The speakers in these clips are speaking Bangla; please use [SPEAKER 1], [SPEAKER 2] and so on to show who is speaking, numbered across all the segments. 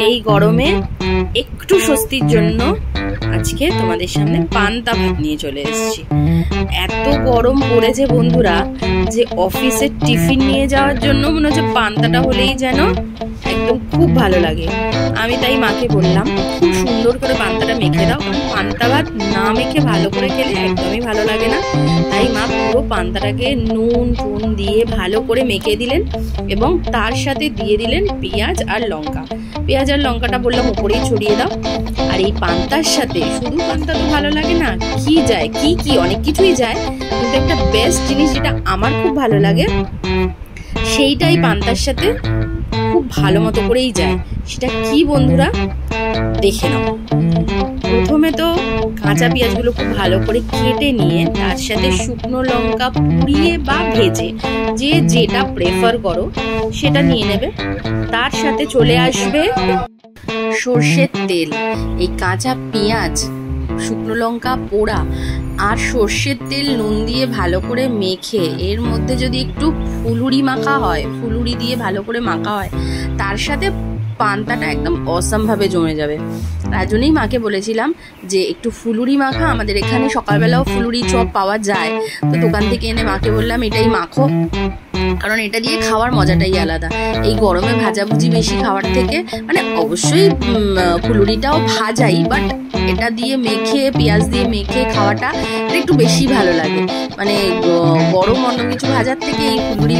[SPEAKER 1] এই গরমে একটু স্বস্তির জন্য আজকে তোমাদের সামনে পান্তা ভাত নিয়ে চলে এসেছি। এত গরম পড়েছে বন্ধুরা যে অফিসের টিফিন নিয়ে যাওয়ার জন্য মনে হচ্ছে পান্তাটা হলেই যেন একদম খুব ভালো লাগে। আমি তাই মাকে বললাম খুব সুন্দর করে পান্তাটা মেখে দাও, কারণ পান্তা ভাত না মেখে ভালো করে খেলে একদমই ভালো লাগে না। তাই মা পুরো পান্তাটাকে নুন টুন দিয়ে ভালো করে মেখে দিলেন এবং তার সাথে দিয়ে দিলেন পেঁয়াজ আর লঙ্কা। পেঁয়াজ আর লঙ্কাটা বললাম উপরেই ছড়িয়ে দাও। আর এই পান্তার সাথে শুধু পান্তা তো ভালো লাগে না, কি যায় কি অনেক কিছুই যায়, কিন্তু একটা বেস্ট জিনিস যেটা আমার খুব ভালো লাগে সেইটাই পান্তার সাথে খুব ভালো মতো করেই যায়। সেটা কি বন্ধুরা দেখে নাও। প্রথমে তো কাঁচা পেঁয়াজগুলো খুব ভালো করে কেটে নিয়ে তার সাথে শুকনো লঙ্কা পুড়িয়ে বা ভেজে, যে যেটা প্রেফার করো সেটা নিয়ে নেবে। তার সাথে চলে আসবে সর্ষের তেল। এই কাঁচা পেঁয়াজ, শুকনো লঙ্কা পোড়া আর সর্ষের তেল নুন দিয়ে ভালো করে মেখে এর মধ্যে যদি একটু ফুলুরি মাখা হয়, ফুলুরি দিয়ে ভালো করে মাখা হয়, তার সাথে পান্তাটা একদম অসামভাবে জমে যাবে। তার জন্যই মাকে বলেছিলাম যে একটু ফুলুরি মাখা, আমাদের এখানে সকালবেলাও ফুলুরি চপ পাওয়া যায়, তো দোকান থেকে এনে মাকে বললাম এটাই মাখো, কারণ এটা দিয়ে খাওয়ার মজাটাই আলাদা। এই গরমে ভাজাভুজি বেশি খাওয়ার থেকে, মানে অবশ্যই ফুলুরিটাও ভাজাই, বাট এটা দিয়ে মেখে পেঁয়াজ দিয়ে মেখে খাওয়াটা একটু বেশি ভালো লাগে। মানে গরম অন্য কিছু ভাজার থেকে এই ফুলুরি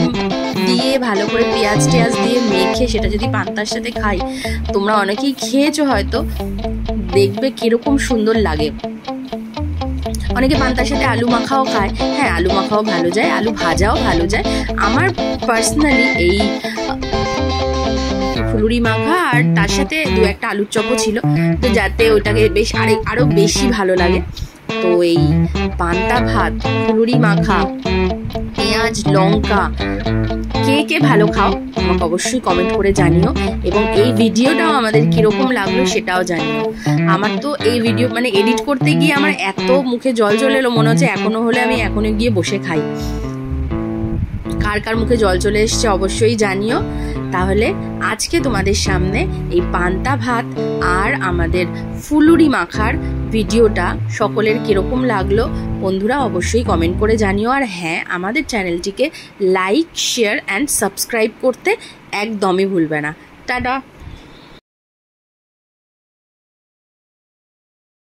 [SPEAKER 1] দিয়ে ভালো করে পেঁয়াজ টেয়াজ দিয়ে মেখে সেটা যদি পান্তার সাথে খাই, তোমরা অনেকেই খেয়েছো হয়তো, দেখবে কিরকম সুন্দর লাগে। অনেকে পান্তার সাথে আলু মাখাও খায়, হ্যাঁ আলু মাখাও ভালো যায়, আলু ভাজাও ভালো যায়। আমার পার্সোনালি এই ফুলুরি মাখা আর তার সাথে দু একটা আলুর চপও ছিল, তো যাতে ওটাকে বেশ আরো বেশি ভালো লাগে। তো এই পান্তা ভাত, ফুলুরি মাখা, পেঁয়াজ লঙ্কা কে কে ভালো খাও আমাকে অবশ্যই কমেন্ট করে জানিও, এবং এই ভিডিওটাও আমাদের কিরকম লাগলো সেটাও জানিও। আমার তো এই ভিডিও মানে এডিট করতে গিয়ে আমার এত মুখে জল চলে এলো, মনে হচ্ছে এখনো হলে আমি এখনো গিয়ে বসে খাই। কার কার মুখে জল চলে এসছে অবশ্যই জানিও। তাহলে আজকে তোমাদের সামনে এই পান্তা ভাত আর আমাদের ফুলুরি মাখার ভিডিওটা সকলের কিরকম লাগলো বন্ধুরা অবশ্যই কমেন্ট করে জানিও। আর হ্যাঁ, আমাদের চ্যানেলটিকে লাইক শেয়ার অ্যান্ড সাবস্ক্রাইব করতে একদমই ভুলবে না। টাটা।